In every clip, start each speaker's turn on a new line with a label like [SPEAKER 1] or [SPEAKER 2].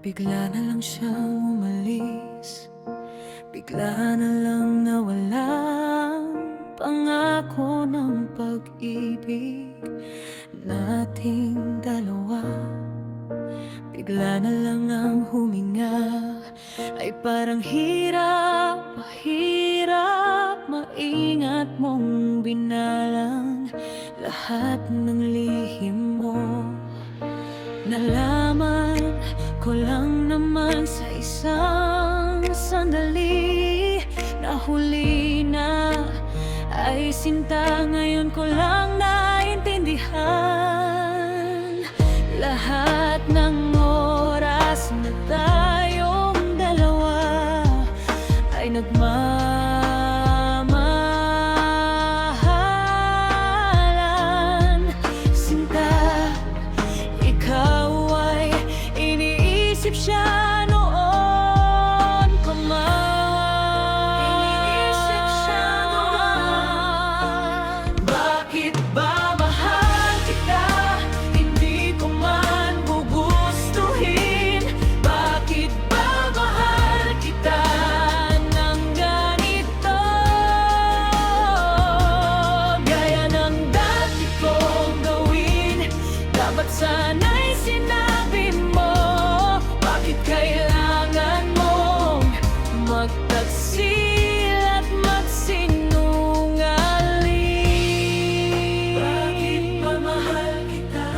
[SPEAKER 1] Bigla na lang siyang umalis, bigla na lang nawala ang pangako ng pag-ibig nating dalawa. Bigla na lang ang huminga ay parang hirap maingat mong binalang lahat ng lihim mo. Nalaman ko lang naman sa isang sandali na huli na ay sinta. Ngayon ko lang naintindihan lahat ng oras na tayong dalawa ay nagmamahalan. Sinta, ikaw ay iniisip siya noon pa man. Iniisip siya noon. Bakit ba mahal kita? Hindi ko man gugustuhin. Bakit ba mahal kita ng ganito? Gaya ng dati kong gawin, dapat sana'y sinabi mo. Bakit kailangan mong magtaksil at magsinungaling? Bakit ba mahal kita?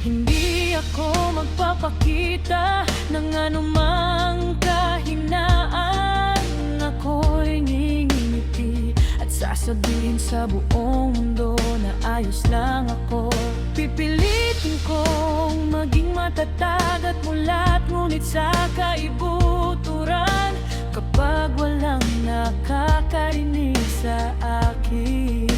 [SPEAKER 1] Hindi ako magpapakita ng anumang kahinaan. Ako'y ngingiti at sasabihin sa buong mundo na ayos lang ako. Pipilitin kong maging matatag at mulat, ngunit sa kaibuturan kapag walang nakakarinig sa akin.